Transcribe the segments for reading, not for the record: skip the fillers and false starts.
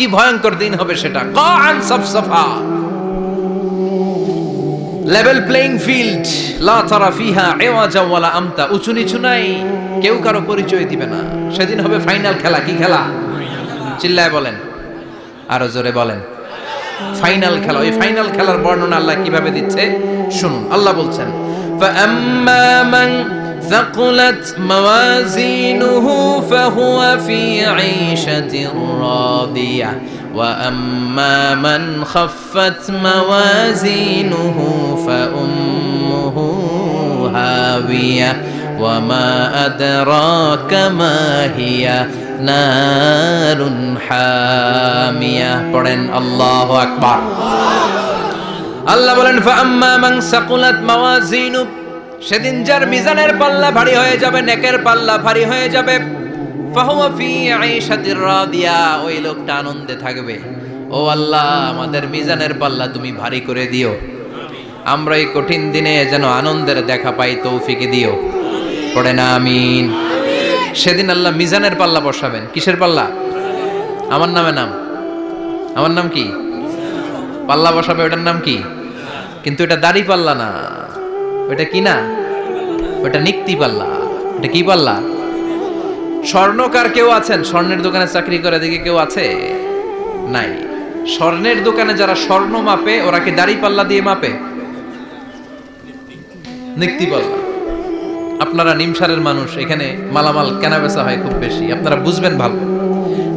কি ভয়ঙ্কর দিন হবে সেটা। কাআন সাফসাফা, লেভেল প্লেইং ফিল্ড, লা তারা ফিহা ইওয়াজা ওয়ালা আমতা, উঁচু নিচু নাই, কেউ কারো পরিচয় দিবে না। সেদিন হবে ফাইনাল খেলা। কি খেলা? চিল্লায় বলেন, আরো জোরে বলেন, ফাইনাল খেলা। ওই ফাইনাল খেলার বর্ণনা আল্লাহ কিভাবে দিচ্ছে শুনুন। আল্লাহ বলছেন, ফাআম্মা মান ثقلت موازينه فهو في عيشة راضية وأما من خفت موازينه فأمه هاوية وما أدراك ما هي نار حامية. পড়েন আল্লাহু আকবার। আল্লাহ বলেন, ফাআম্মা মান সাকুলাত মাওয়াজিনু, সেদিন যার মিজানের পাল্লা ভারী হয়ে যাবে, নেকের পাল্লা ভারী হয়ে যাবে, ফাহুয়া ফি আইশাতির রাদিয়া, ওই লোকটা আনন্দে থাকবে। ও আল্লাহ, আমাদের মিজানের পাল্লা তুমি ভারী করে দিও, আমরা এই কঠিন দিনে যেন আনন্দের দেখা পাই, তৌফিক দিও। পড়ে না আমিন। সেদিন আল্লাহ মিজানের পাল্লা বসাবেন। কিসের পাল্লা? আমার নামে নাম, আমার নাম কি? পাল্লা বসাবে, ওটার নাম কি? কিন্তু এটা দাড়ি পাল্লা না, ওটা কি না, ওটা নিক্তি পাল্লা। এটা কি পাল্লা? স্বর্ণকার কেউ আছেন? স্বর্ণের দোকানে চাকরি করে দেখে কেউ আছে? নাই। স্বর্ণের দোকানে যারা স্বর্ণ মাপে, ওরা কি দাড়ি পাল্লা দিয়ে মাপে? নিক্তি পাল্লা। আপনারা নিমসারের মানুষ, এখানে মালামাল কেনা বেচা হয় খুব বেশি, আপনারা বুঝবেন ভালো।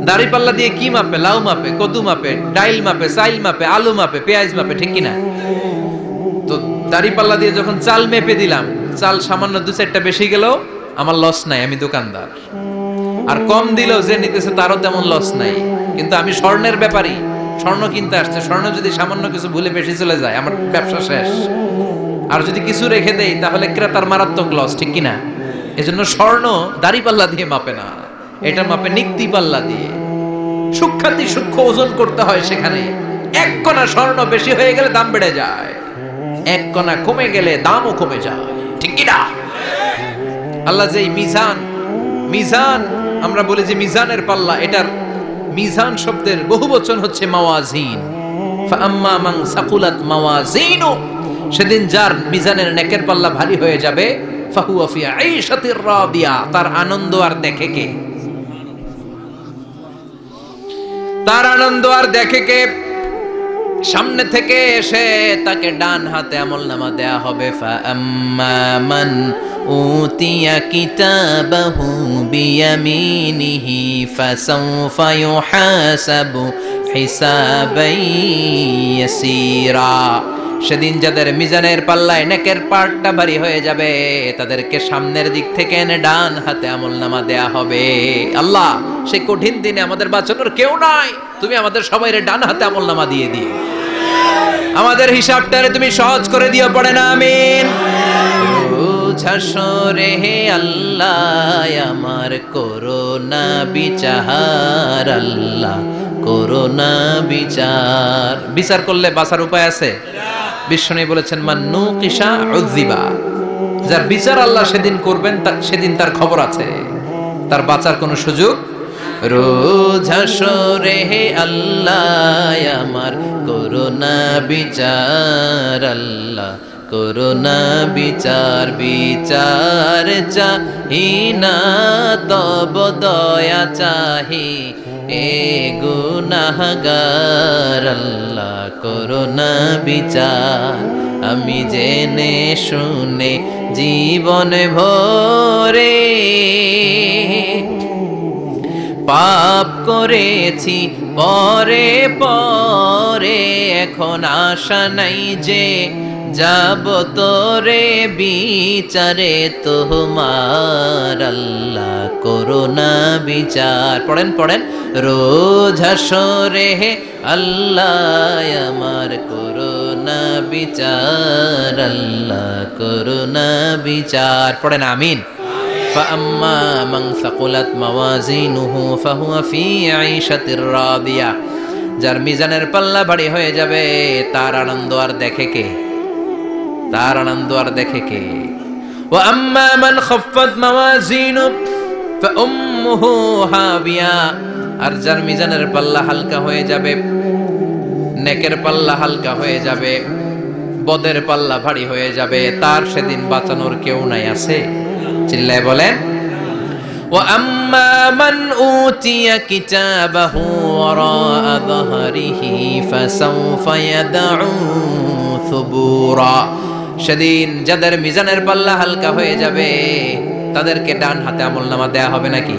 দাড়ি পাল্লা দিয়ে কি মাপে? লাউ মাপে, কদু মাপে, ডাইল মাপে, চাইল মাপে, আলু মাপে, পেঁয়াজ মাপে, ঠিক কিনা? তো দাড়ি পাল্লা দিয়ে যখন চাল মেপে দিলাম, চাল সামান্য 2-4টা বেশি গেলেও আমার লস নাই, আমি দোকানদার। আর কম দিলেও যে নিতেছে তারও তেমন লস নাই। কিন্তু আমি স্বর্ণের ব্যাপারী, স্বর্ণ কিনতে আসছে, স্বর্ণ যদি সামান্য কিছু ভুলে বেশি চলে যায়, আমার ব্যবসা শেষ। আর যদি কিছু রেখে দেই, তাহলে ক্রেতার মারাত্মক লস, ঠিক কিনা? এজন্য স্বর্ণ দাড়ি পাল্লা দিয়ে মাপে না, এটা মাপে নিক্তি পাল্লা দিয়ে। সূক্ষ্মাতি সূক্ষ্ম ওজন করতে হয় সেখানে। এক কণা স্বর্ণ বেশি হয়ে গেলে দাম বেড়ে যায়, এক কণা কমে গেলে দামও কমে যায়, ঠিক কি না? আল্লাহ যে মিজান, মিজান আমরা বলি যে মিজানের পাল্লা, এটার মিজান শব্দের বহুবচন হচ্ছে মাওয়াজিন। ফাআম্মা মান সাকুলাত মাওয়াজিনু, সেদিন যার মিজানের নেকের পাল্লা ভারী হয়ে যাবে, ফাহুয়া ফি আইশাতির রাদিয়া, তার আনন্দ আর দেখে কে? তার আনন্দ আর দেখে কে? সামনে থেকে এসে তাকে ডান হাতে আমলনামা দেয়া হবে। ফাআম্মা মান উতিয়া কিতাবাহু বিয়ামিনিহি ফাসাউফা ইউহাসাবু হিসাবান ইয়াসীরা, সেদিন যাদের মিজানের পাল্লায় নেকের পাটটা ভারী হয়ে যাবে, তাদেরকে সামনের দিক থেকে এনে ডান হাতে আমলনামা দেয়া হবে। আল্লাহ, সেই কঠিন দিনে আমাদের বাঁচানোর কেউ নাই, তুমি আমাদের সবাইরে ডান হাতে আমলনামা দিয়ে দিও, আমাদের হিসাবটারে তুমি সহজ করে দিও। পড়ে না আমিন। হাসরে হে আল্লাহ আমার করোনা বিচার, আল্লাহ করোনা বিচার। বিচার করলে বাঁচার উপায় আছে? বিশ্বনবী বলেছেন, মান নুকিশা উযিবা, যার বিচার আল্লাহ সেদিন করবেন, সেদিন তার খবর আছে, তার বাঁচার কোনো সুযোগ। রোজ হাসরে হে আল্লাহ আমার করোনা বিচার, আল্লাহ করোনা বিচার। বিচার চাহি না তব দয়া চাহি, এ গুনাহগার, আল্লাহ করোনা বিচার। আমি জেনে শুনে জীবন ভরে পাপ করেছি পরে পরে, এখন আশা নাই যে যাব তোরে বিচারে তোমার, আল্লাহ করোনা বিচার। পড়েন পড়েন, রোজ হাসরে হে আল্লাহ আমার করোনা বিচার, আল্লাহ করোনা বিচার। পড়েন আমিন। ফাআম্মা মান সাকুলাত মাওয়াজিনুহু ফাহুয়া ফি আইশাতির রাদিয়া, যার মিজানের পাল্লা ভারী হয়ে যাবে, তার আনন্দ আর দেখে কে? তার আনন্দ আর দেখে কে? ওয়া আম্মা মান খাফফাত মাওয়াজিনু ফাউম্মুহু হাবিয়া, আর যার মিজানের পাল্লা হালকা হয়ে যাবে, নেকের পাল্লা হালকা হয়ে যাবে, বদের পাল্লা ভারী হয়ে যাবে, তার সেদিন বাঁচানোর কেউ নাই। আছে? চিল্লায় বলেন। وَأَمَّا مَنْ أُوتِيَ كِتَابَهُ وَرَاءَ ظَهْرِهِ فَسَوْفَ يَدْعُو ثُبُورًا। সেদিন যাদের মিজানের পাল্লা হালকা হয়ে যাবে তাদেরকে ডান হাতে আমলনামা দেয়া হবে নাকি?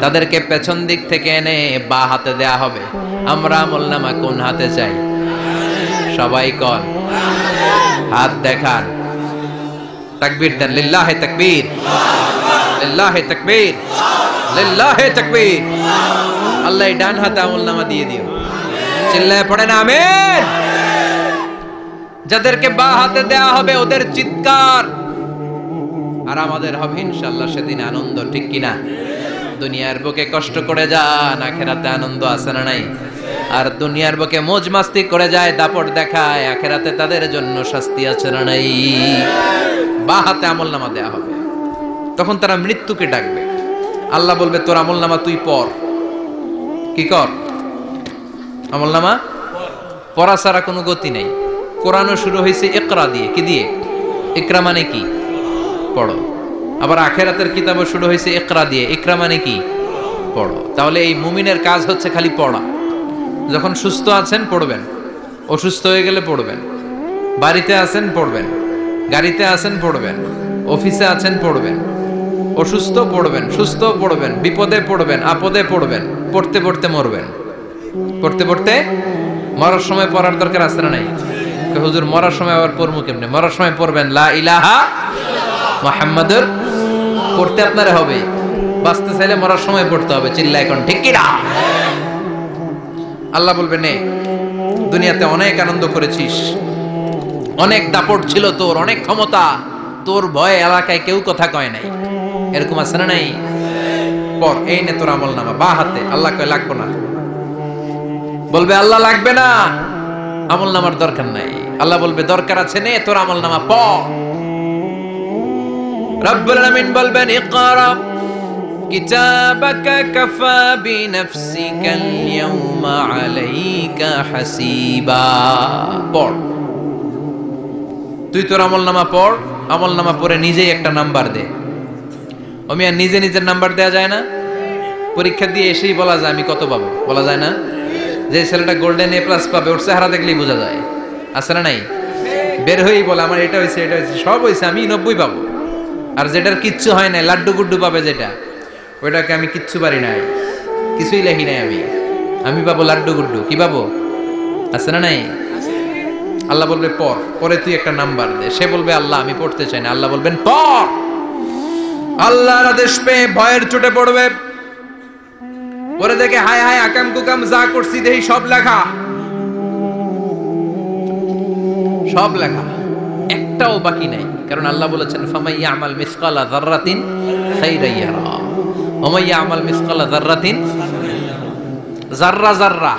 তাদেরকে পেছন দিক থেকে এনে বা হাতে দেয়া হবে। আমরা আমলনামা কোন হাতে চাই? সবাই কোন হাত দেখান, তাকবীর দেন, লিল্লাহে তাকবীর, লিল্লাহে তাকবীর, লিল্লাহে তাকবীর। আল্লাহ ডান হাতে আমলনামা দিয়ে দিও। চিল্লায় পড়েন আমিন। যাদেরকে বা হাতে দেয়া হবে ওদের চিৎকার আর আমাদের হবে ইনশাআল্লাহ সেদিন আনন্দ। ঠিক কিনা? দুনিয়ার বুকে কষ্ট করে যান, আখেরাতে আনন্দ আছে না নাই? আর দুনিয়ার বুকে মौज মাস্তি করে যায়, দাপট দেখায়, আখেরাতে তাদের জন্য শাস্তি আছে না নাই? বা হাতে আমলনামা দেয়া হবে। তখন তারা মৃত্যুকে ডাকবে। আল্লাহ বলবে তোর আমলনামা তুই পড়। কি কর? আমলনামা পড়া ছাড়া কোনো গতি নেই। কোরআনও শুরু হয়েছে ইকরা দিয়ে। কি দিয়ে? ইকরা মানে কি? পড়ো। আবার আখেরাতের কিতাবও শুরু হয়েছে ইকরা দিয়ে। ইকরা মানে কি? পড়ো। তাহলে এই মুমিনের কাজ হচ্ছে খালি পড়া। যখন সুস্থ আছেন পড়বেন, অসুস্থ হয়ে গেলে পড়বেন, বাড়িতে আছেন পড়বেন, গাড়িতে আছেন পড়বেন, অফিসে আছেন পড়বেন, অসুস্থ পড়বেন, সুস্থ পড়বেন, বিপদে পড়বেন, আপদে পড়বেন, পড়তে পড়তে মরবেন। পড়তে পড়তে মরার সময় পড়ার দরকার আছে না নাই? হুজুর মরার সময় আবার পড়বো কেমনে? মরার সময় পড়বেন লা ইলাহা মুহাম্মাদুর। পড়তে আপনারা হবে, বাঁচতে চাইলে মরার সময় পড়তে হবে। চিল্লা এখন ঠিক কি না? আল্লাহ বলবে নে, দুনিয়াতে অনেক আনন্দ করেছিস, অনেক দাপট ছিল তোর, অনেক ক্ষমতা, তোর ভয়ে এলাকায় কেউ কথা কয় নাই। এরকম আছে না নাই? পর এই নে তোর আমলনামা বা হাতে। আল্লাহ কয় লাগবে না। বলবে আল্লাহ লাগবে না, আমলনামার দরকার নাই। আল্লাহ বলবে দরকার আছে, নে তোর আমলনামা পড়। রব্বুল আলামিন বলবেন ইকরা কিতাবাকা কাফা বিনাফসিকাল ইয়াওমা আলাইকা হাসিবা। পড়, তুই তোর আমলনামা পড়। আমলনামা পড়ে নিজেই একটা নাম্বার দে। আমি আর নিজে নিজের নাম্বার দেয়া যায় না? পরীক্ষা দিয়ে এসেই বলা যায় আমি কত পাবো? বলা যায় না? যে ছেলেটা গোল্ডেন এ প্লাস পাবে ওর চেহারা দেখলেই বোঝা যায়। আছে না নাই? বের হয়েই বলে আমার এটা হয়েছে, এটা হয়েছে, সব হয়েছে, আমি 90 পাবো। আর যেটার কিচ্ছু হয় নাই, লাড্ডু গুড্ডু পাবে যেটা, ওইটাকে আমি কিচ্ছু পারি নাই, কিছুই লেখি নাই আমি পাবো লাড্ডু গুড্ডু। কি পাবো? আছে না নাই? আল্লাহ বলবে পড়, পরে তুই একটা নাম্বার দে। সে বলবে আল্লাহ আমি পড়তে চাই না। আল্লাহ বলবেন পড়। আল্লাহর আদেশ পেয়ে ভয়ের চোটে পড়বে। পরে দেখে হায় হায় আকাম কুকাম যা করছি দেখি সব লেখা, সব লেখা, একটাও বাকি নাই। কারণ আল্লাহ বলেছেন ফামাই ইয়ামাল মিসকালা যাররাতিন খাইরান ইয়ারা ওয়া মান ইয়ামাল মিসকালা যাররাতিন, যাররা যাররা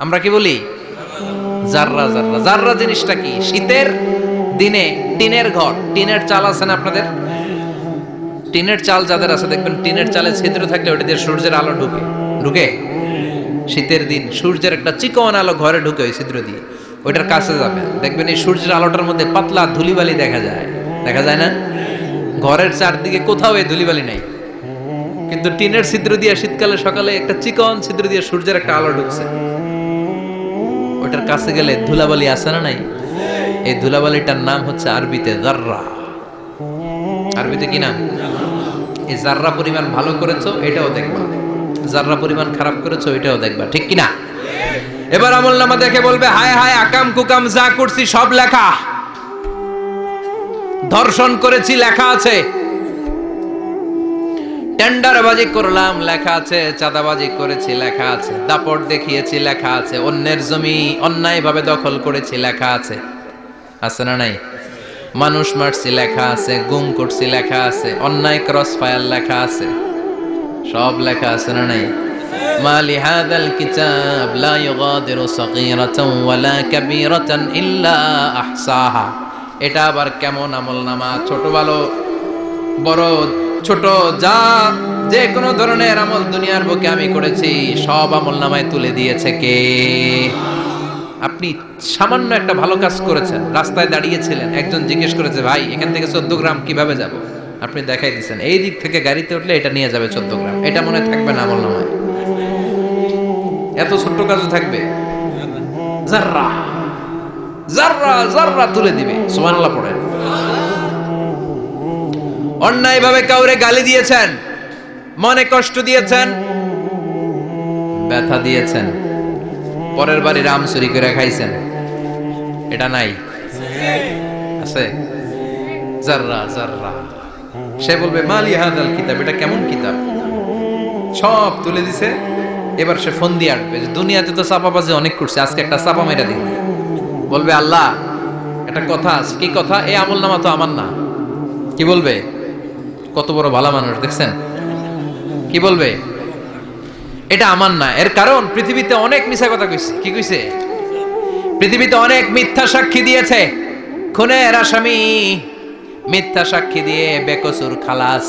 আমরা কি বলি? যাররা যাররা। যাররা জিনিসটা কি? শীতের দিনে টিনের ঘর, টিনের চাল আছে না আপনাদের? টিনের চাল যাদের আছে দেখবেন টিনের চালে ছিদ্র থাকলে ওটা দিয়ে সূর্যের আলো ঢুকে। ঢুকে শীতের দিন সূর্যের একটা চিকন আলো ঘরে ঢুকে ওই ছিদ্র দিয়ে। ওইটার কাছে যাবে, দেখবেন এই সূর্যের আলোটার মধ্যে পাতলা ধুলিবালি দেখা যায়। দেখা যায় না? ঘরের চারদিকে কোথাও এই ধুলিবালি নাই, কিন্তু টিনের ছিদ্র দিয়ে শীতকালে সকালে একটা চিকন ছিদ্র দিয়ে সূর্যের একটা আলো ঢুকছে। ওইটার কাছে গেলে ধুলাবালি আছে না নাই? এই ধুলাবালিটার নাম হচ্ছে আরবিতে যাররা। আরবিতে কি নাম? এই যাররা পরিমাণ ভালো করেছো এটাও দেখবা, যাররা পরিমাণ খারাপ করেছো এটাও দেখবা। ঠিক কি না? এবার আমলনামা দেখে বলবে হায় হায় আকাম কুকাম যা করছি সব লেখা। ধর্ষণ করেছি লেখা আছে, টেন্ডারবাজি করলাম লেখা আছে, চাঁদাবাজি করেছি লেখা আছে, দাপট দেখিয়েছি লেখা আছে, অন্যের জমি অন্যায়ভাবে দখল করেছি লেখা আছে। আছে না নাই? মানুষ মারছি লেখা আছে, গুম করছি লেখা আছে, অন্যায় ক্রস ফায়ার লেখা আছে, সব লেখা আছে না নাই? মালি হাদাল কিতাব লা ইউগাদিরু সাগীরাতান ওয়ালা কাবীরাতান ইল্লা আহসাহা। এটা আবার কেমন আমলনামা? ছোট ভালো বড় ছোট যা যে কোনো ধরনের আমল দুনিয়ার বুকে আমি করেছি সব আমলনামায় তুলে দিয়েছে কে? আপনি সামান্য একটা ভালো কাজ করেছেন, রাস্তায় দাঁড়িয়েছিলেন, একজন জিজ্ঞেস করেছে ভাই এখান থেকে 14 গ্রাম কিভাবে যাব, আপনি দেখাই দিচ্ছেন এই দিক থেকে গাড়িতে উঠলে এটা নিয়ে যাবে 14 গ্রাম, এটা মনে থাকবে না আমলনামায়? এত ছোট্ট কাজও থাকবে? জাররা জাররা জাররা তুলে দিবে। সুবহানাল্লাহ পড়েন। অন্যায় ভাবে কাউরে গালি দিয়েছেন, মনে কষ্ট দিয়েছেন, ব্যথা দিয়েছেন, পরের বাড়ি রাম চুরি করে খাইছেন, এটা নাই? আছে? জাররা জাররা। সে বলবে মালি হাদাল কিতাব, এটা কেমন কিতাব? সব তুলে দিছে। এবার সে ফোন দিয়ে আসবে যে দুনিয়াতে তো চাপাবাজি অনেক করছে, আজকে একটা চাপা মেরা দিন। বলবে আল্লাহ একটা কথা আছে। কি কথা? এই আমলনামা তো আমার না। কি বলবে? কত বড় ভালো মানুষ দেখছেন? কি বলবে? এটা আমার না। এর কারণ পৃথিবীতে অনেক মিথ্যা কথা কইছে। কি কইছে? পৃথিবীতে অনেক মিথ্যা সাক্ষী দিয়েছে। খুনের আসামি মিথ্যা সাক্ষী দিয়ে বেকসুর খালাস।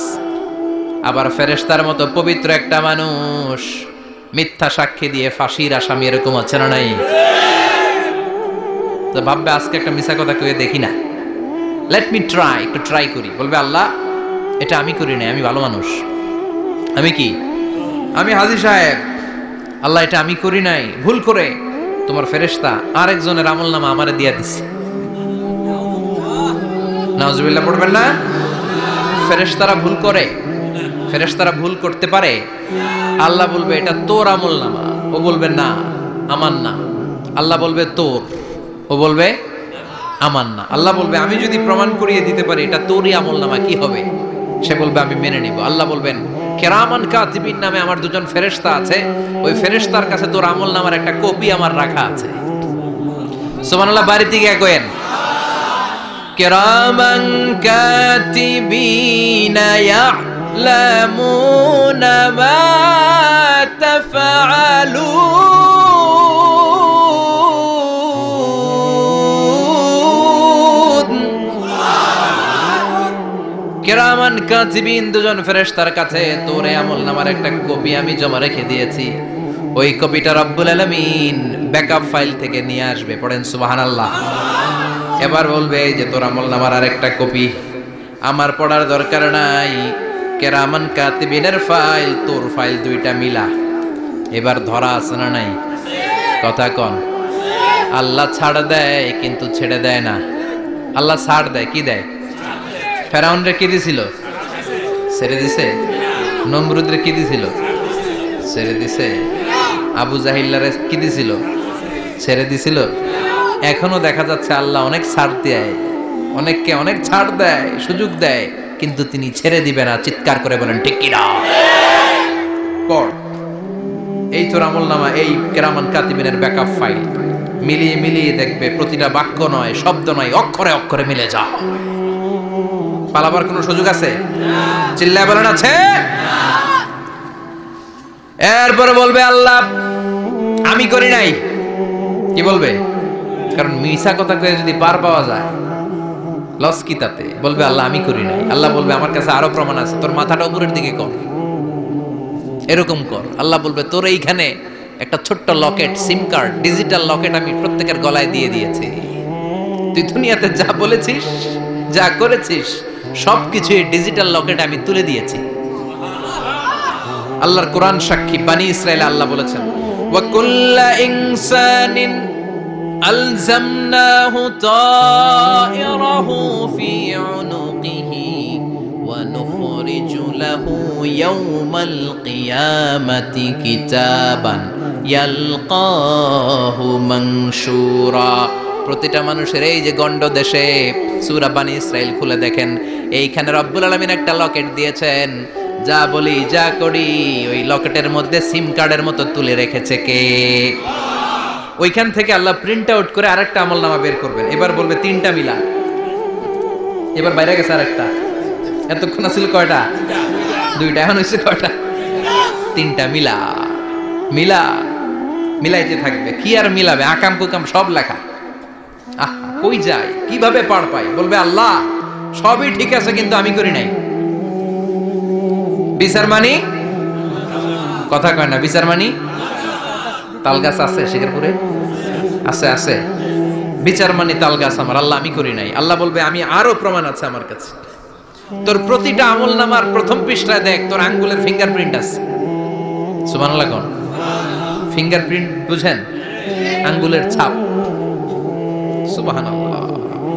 আবার ফেরেশতার মতো পবিত্র একটা মানুষ মিথ্যা সাক্ষী দিয়ে ফাঁসির আসামি, এরকম আছে না নাই? তো ভাববে আজকে একটা মিথ্যা কথা কয়ে দেখি না, লেট মি ট্রাই, একটু ট্রাই করি। বলবে আল্লাহ এটা আমি করি নাই, আমি ভালো মানুষ। আমি কি? আমি হাজী সাহেব। আল্লাহ এটা আমি করি নাই, ভুল করে তোমার ফেরেশতা আরেকজনের আমলনামা আমারে দিয়া দিছে। নাউজুবিল্লাহ পড়বেন না? ফেরেশতারা ভুল করে? ফেরেশতারা ভুল করতে পারে? আল্লাহ বলবে এটা তোর আমলনামা, ও বলবে না আমার না। আল্লাহ বলবে তোর, ও বলবে আমার না। আল্লাহ বলবে আমি যদি প্রমাণ করিয়ে দিতে পারি এটা তোরই আমলনামা, কি হবে? সে বলবে আমি মেনে নিব। আল্লাহ বলবেন কিরামান কাতিবিন নামে আমার দুজন ফেরেশতা আছে, ওই ফেরেশতার কাছে তোর আমলনামার একটা কপি আমার রাখা আছে। সুবহানাল্লাহ। বাড়িতে গিয়ে কইেন কিরামান কাতিবিন ইয়ালামুনা মা তাফআলুন। কিরামান কাতিবিন দুজন ফেরেশতার কাছে তোর আমলনামার একটা কপি আমি জমা রেখে দিয়েছি। ওই কপিটা রব্বুল আলামিন ব্যাকআপ ফাইল থেকে নিয়ে আসবে। পড়েন সুবহানাল্লাহ। এবার বলবে এই যে তোর আমলনামার আরেকটা কপি, আমার পড়ার দরকার নাই। কিরামান কাতিবিনের ফাইল তোর ফাইল দুইটা মিলা। এবার ধরা আছে না নাই? কথা কন। আল্লাহ ছাড় দেয় কিন্তু ছেড়ে দেয় না। আল্লাহ ছাড় দেয়, কি দেয়? ফেরাউনরে কি দিছিল? ছেড়ে দিছে। নমরুদরে কি দিছিল? ছেড়ে দিছে। আবু জাহিল্লারে কি দিছিল? ছেড়ে দিছিল। এখনো দেখা যাচ্ছে আল্লাহ অনেক ছাড় দেয়, অনেককে অনেক ছাড় দেয়, সুযোগ দেয়, কিন্তু তিনি ছেড়ে দিবে না। চিৎকার করে বলেন ঠিক কিনা? পড় এই তোর আমলনামা, এই কিরামান কাতিবিনের ব্যাকআপ ফাইল মিলিয়ে মিলিয়ে দেখবে প্রতিটা বাক্য নয়, শব্দ নয়, অক্ষরে অক্ষরে মিলে যা। পালাবার কোনো সুযোগ আছে? চিল্লায় বলেন আছে? এরপরে বলবে আল্লাহ আমি করি নাই। কি বলবে? কারণ মিছা কথা কয়ে যদি পার পাওয়া যায় লস কি তাতে? বলবে আল্লাহ আমি করি নাই। আল্লাহ বলবে আমার কাছে আরো প্রমাণ আছে, তোর মাথাটা উপরের দিকে কর, এরকম কর। আল্লাহ বলবে তোর এইখানে একটা ছোট্ট লকেট, সিম কার্ড, ডিজিটাল লকেট আমি প্রত্যেকের গলায় দিয়ে দিয়েছি। তুই দুনিয়াতে যা বলেছিস, যা করেছিস, সবকিছু এই ডিজিটাল লকেট আমি তুলে দিয়েছি। আল্লাহর কোরআন সাক্ষী। বানি ইসরাইল আল্লাহ বলেছেন ওয়া কুল্লা ইনসানিন আলজামনাহু তায়রাহু ফি উনুকিহি ওয়া নুখরিজু লাহু ইয়াওমাল কিয়ামাতি কিতাবান ইয়ালকাহু মানশুরা। প্রতিটা মানুষের এই যে গন্ড দেশে সূরা বানি ইসরাইল খুলে দেখেন, এইখানে রব্বুল আলামিন একটা লকেট দিয়েছেন। যা বলি যা করি ওই লকেটের মধ্যে সিম কার্ডের মতো তুলে রেখেছে কে? ওইখান থেকে আল্লাহ প্রিন্ট আউট করে আরেকটা আমলনামা বের করবেন। এবার বলবে তিনটা মিলা। এবার বাইরে গেছে আরেকটা। এতক্ষণ ছিল কয়টা? দুইটা। এখন হয়েছে কয়টা? তিনটা। মিলা মিলা মিলাইতে থাকবে। কি আর মিলাবে? আকাম কুকাম সব লেখা। কই যায়, কিভাবে পার পাই? বলবে আল্লাহ সবই ঠিক আছে কিন্তু আমি করি নাই। বিচার মানি কথা কয় না, বিচার মানি তাল গাছ আছে শিকারপুরে, আছে আছে, বিচার মানি তাল গাছ আমার, আল্লাহ আমি করি নাই। আল্লাহ বলবে আমি আরো প্রমাণ আছে আমার কাছে, তোর প্রতিটা আমল নামার প্রথম পৃষ্ঠায় দেখ তোর আঙ্গুলের ফিঙ্গারপ্রিন্ট আছে। সুবহানাল্লাহ কোন ফিঙ্গারপ্রিন্ট বুঝেন, আঙ্গুলের ছাপ। সুবহানাল্লাহ,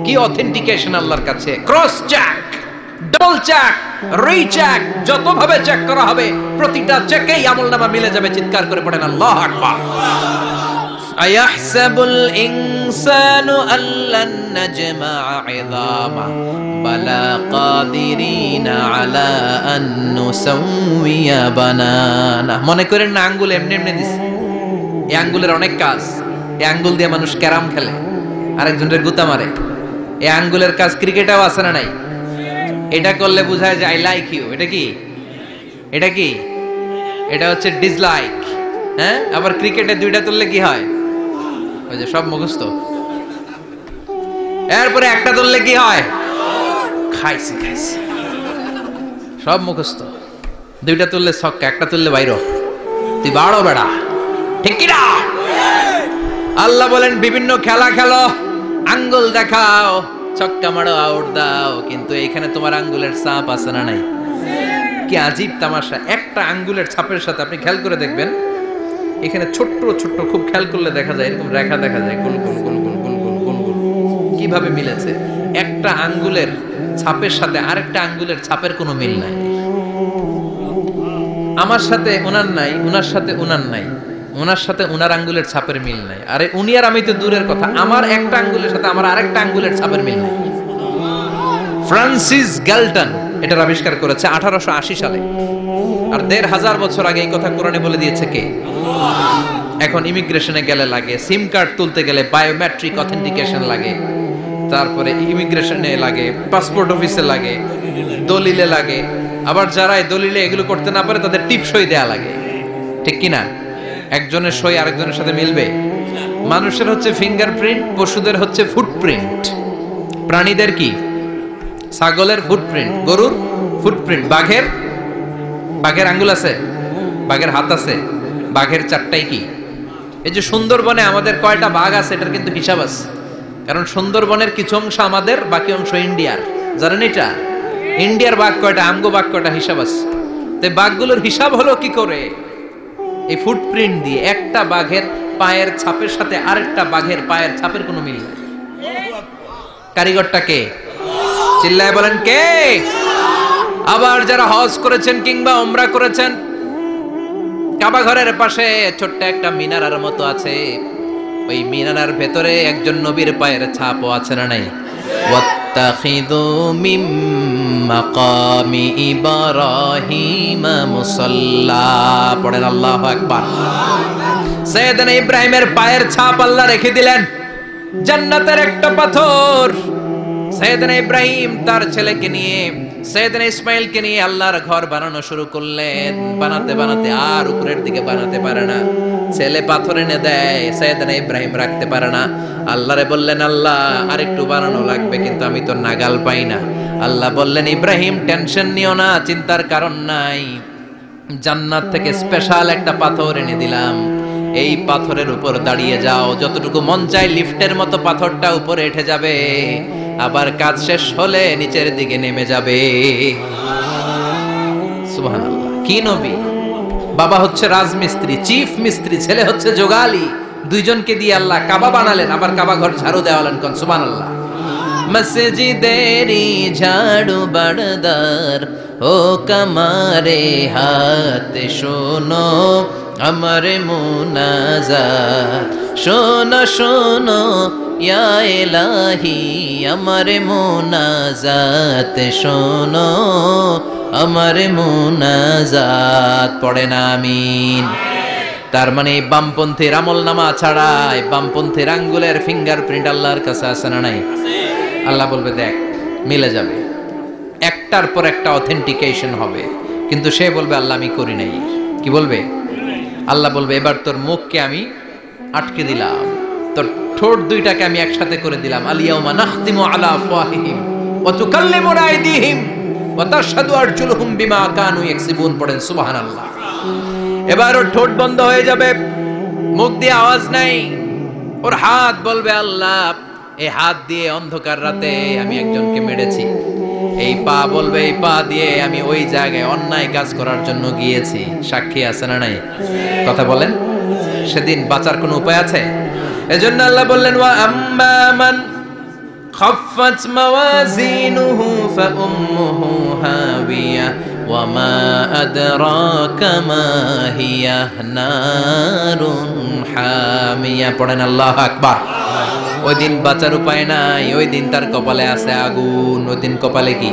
কি অথেন্টিকেশন আল্লাহর কাছে। Cross check, double check, recheck, যত ভাবে চেক করা হবে প্রতিটা চেকেই আমলনামা মিলে যাবে। চিৎকার করে পড়েন আল্লাহু আকবার। আয়াহসাবুল ইনসানু আল্লান নাজমা'a 'ইযামা বালা কাদিরিনা আলা আন নুসাউইয়া বানানা। মনে করেন না আঙ্গুল এমনি এমনি দিছে, এই আঙ্গুলের অনেক কাজ। এই আঙ্গুল দিয়ে মানুষ ক্যারাম খেলে, আরেকজনের গুতা মারে। এই আঙ্গুলের কাজ ক্রিকেটেও আছে না নাই? এটা করলে বোঝায় যে আই লাইক ইউ। এটা কি? এটা কি? এটা হচ্ছে ডিসলাইক। হ্যাঁ, আবার ক্রিকেটে দুইটা তুললে কি হয়? ওই যে সব মুখস্থ। এরপরে একটা তুললে কি হয়? খাইছি খাইছি, সব মুখস্থ। দুইটা তুললে ছক্কা, একটা তুললে বাইরে, তুই বাড়ো বেড়া, ঠিক কি না? আল্লাহ বলেন বিভিন্ন খেলা খেলো, আঙ্গুল দেখাও, ছক্কা মারো, আউট দাও, কিন্তু এখানে তোমার আঙ্গুলের ছাপ আছে না নাই? কি আজীব তামাশা। একটা আঙ্গুলের ছাপের সাথে আপনি খেয়াল করে দেখবেন, এখানে ছোট্ট ছোট্ট, খুব খেয়াল করলে দেখা যায় এরকম রেখা দেখা যায়, গোল গোল গোল গোল গোল গোল গোল গোল। কিভাবে মিলেছে? একটা আঙ্গুলের ছাপের সাথে আরেকটা আঙ্গুলের ছাপের কোনো মিল নাই। আমার সাথে ওনার নাই, ওনার সাথে ওনার নাই, ওনার সাথে ওনার আঙ্গুলের ছাপের মিল নাই। আরে উনি আর আমি তো দূরের কথা, আমার একটা আঙ্গুলের সাথে আমার আরেকটা আঙ্গুলের ছাপের মিল নাই। ফ্রান্সিস গ্যালটন এটার আবিষ্কার করেছে 1880 সালে। আর 1500 বছর আগে এই কথা কোরআনে বলে দিয়েছে কে? এখন ইমিগ্রেশনে গেলে লাগে, সিম কার্ড তুলতে গেলে বায়োমেট্রিক অথেন্টিকেশন লাগে, তারপরে ইমিগ্রেশনে লাগে, পাসপোর্ট অফিসে লাগে, দলিলে লাগে। আবার যারা এই দলিলে এগুলো করতে না পারে তাদের টিপ সই দেয়া লাগে, ঠিক কি না? একজনের সই আরেকজনের সাথে মিলবে? মানুষের হচ্ছে ফিঙ্গারপ্রিন্ট, পশুদের হচ্ছে ফুটপ্রিন্ট। প্রাণীদের কি? ছাগলের ফুটপ্রিন্ট, গরুর ফুটপ্রিন্ট, বাঘের আঙ্গুল আছে, বাঘের হাত আছে, বাঘের চারটাই কি? এই যে সুন্দরবনে আমাদের কয়টা বাঘ আছে এটার কিন্তু হিসাব আছে, কারণ সুন্দরবনের কিছু অংশ আমাদের, বাকি অংশ ইন্ডিয়ার। জানেন এটা? ইন্ডিয়ার বাঘ কয়টা, আমগো বাঘ কয়টা, হিসাব আছে। তো বাঘগুলোর হিসাব হলো কি করে? এই ফুটপ্রিন্ট দিয়ে। একটা বাঘের পায়ের ছাপের সাথে আরেকটা বাঘের পায়ের ছাপের কোনো মিল নেই। কারিগরটা কে? চিল্লায় বলেন কে? আবার যারা হজ করেছেন কিংবা উমরা করেছেন, কাবা ঘরের পাশে ছোট্ট একটা মিনারার মতো আছে, ওই মিনারার ভেতরে একজন নবীর পায়ের ছাপও আছে না নাই? ওয়াত্তাখিযু মিম মাকামি ইব্রাহিম মুসাল্লা। পড়েন আল্লাহু আকবার। সাইয়েদনা ইব্রাহিমের পায়ের ছাপ আল্লাহ রেখে দিলেন জান্নাতের একটা পাথর। সাইয়েদনা ইব্রাহিম তার ছেলেকে নিয়ে, সাইয়েদনা ইসমাইলকে নিয়ে আল্লাহর ঘর বানানো শুরু করলেন। বানাতে বানাতে আর উপরের দিকে বানাতে পারে না, ছেলে পাথর এনে দেয়, সাইয়েদনা ইব্রাহিম রাখতে পারে না। আল্লাহরে বললেন, আল্লাহ আরেকটু বানানো লাগবে, কিন্তু আমি তো নাগাল পাই না। আল্লাহ বললেন, ইব্রাহিম টেনশন নিও না, চিন্তার কারণ নাই, জান্নাত থেকে স্পেশাল একটা পাথর এনে দিলাম, এই পাথরের উপর দাঁড়িয়ে যাও, যতটুকু মন চায় লিফটের মতো পাথরটা উপরে উঠে যাবে, আবার কাজ শেষ হলে নিচের দিকে নেমে যাবে। সুবহানাল্লাহ। কি নবী! বাবা হচ্ছে রাজমিস্ত্রি, চিফ মিস্ত্রি, ছেলে হচ্ছে যোগালী। দুইজনকে দিয়ে আল্লাহ কাবা বানালেন, আবার কাবা ঘর ঝাড়ু দেওয়ালেন। কোন সুবহানাল্লাহ। মসজিদেরি ঝাড়ু বারদার ও কামারে হাত শোনো আমার মুনাজাত, শোনো শোনো ইয়া ইলাহি আমার মুনাজাত, শোনো আমার মুনাজাত। পড়েন আমিন। তার মানে বামপন্থীর আমলনামা ছাড়া বামপন্থীর আঙ্গুলের ফিঙ্গারপ্রিন্ট আল্লাহর কাছে আছে না নাই? আল্লাহ বলবে দেখ মিলে যাবে, একটার পর একটা অথেন্টিকেশন হবে, কিন্তু সে বলবে আল্লাহ আমি করি নাই। কি বলবে? আল্লাহ বলবে এবার তোর মুখকে আমি আটকে দিলাম, তোর ঠোঁট দুইটাকে আমি একসাথে করে দিলাম। আলিয়াউমা নাখতিমু আলা আফওয়াহিহিম ওয়া তুকাল্লিমুনা আইদিহিম ওয়া তাশহাদু আরজুলুহুম বিমা কানু ইয়াকসিবুন। পড়েন সুবহানাল্লাহ। এবার ওর ঠোঁট বন্ধ হয়ে যাবে, মুখ দিয়ে আওয়াজ নাই। ওর হাত বলবে, আল্লাহ এই হাত দিয়ে অন্ধকার রাতে আমি একজনকে মেরেছি। এই পা বলবে, এই পা দিয়ে আমি ওই জায়গায় অন্যায় কাজ করার জন্য গিয়েছি। সাক্ষী আছে না নাই? কথা বলেন। সেদিন বাঁচার কোনো উপায় আছে? এজন্য আল্লাহ বললেন, ওয়া আম্মা মান খাফফাত মাওয়াজিনুহু ফাউম্মুহু হাবিয়া ওয়া মা আদরাকা মা হিয়া নারুন হামিয়া। পড়েন আল্লাহু আকবার। ওই দিন বাঁচার উপায় নাই, ওই দিন তার কপালে আছে আগুন। ওই দিন কপালে কি?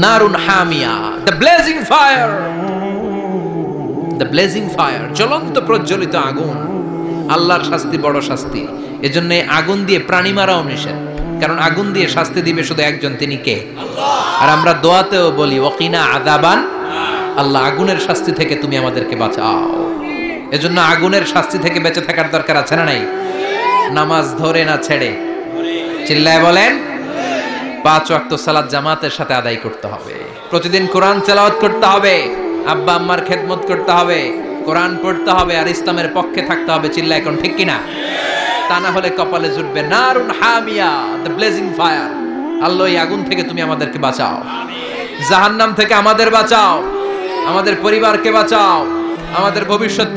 নারুন হামিয়া, the blazing fire, the blazing fire, জ্বলন্ত প্রজ্বলিত আগুন। আল্লাহর শাস্তি বড় শাস্তি। এজন্য আগুন দিয়ে প্রাণী মারাও নিষেধ, কারণ আগুন দিয়ে শাস্তি দিবে শুধু একজন, তিনি কে? আর আমরা দোয়াতেও বলি, ওয়াকিনা আযাবান, আল্লাহ আগুনের শাস্তি থেকে তুমি আমাদেরকে বাঁচাও। এজন্য আগুনের শাস্তি থেকে বেঁচে থাকার দরকার আছে না নাই? নামাজ ধরে না ছেড়ে, চিল্লায় বলেন। 5 ওয়াক্ত সালাত জামাতের সাথে আদায় করতে হবে। প্রতিদিন কোরআন তেলাওয়াত করতে হবে, আব্বা আম্মার খেদমত করতে হবে, কোরআন পড়তে হবে, আর ইসলামের পক্ষে থাকতে হবে। চিল্লায় এখন ঠিক কিনা? তা না হলে কপালে জুটবে নারুন হামিয়া, দ্য ব্লেজিং ফায়ার। আল্লাহ এই আগুন থেকে তুমি আমাদেরকে বাঁচাও, জাহান্নাম থেকে আমাদের বাঁচাও, আমাদের পরিবারকে বাঁচাও, আমাদের ভবিষ্যৎ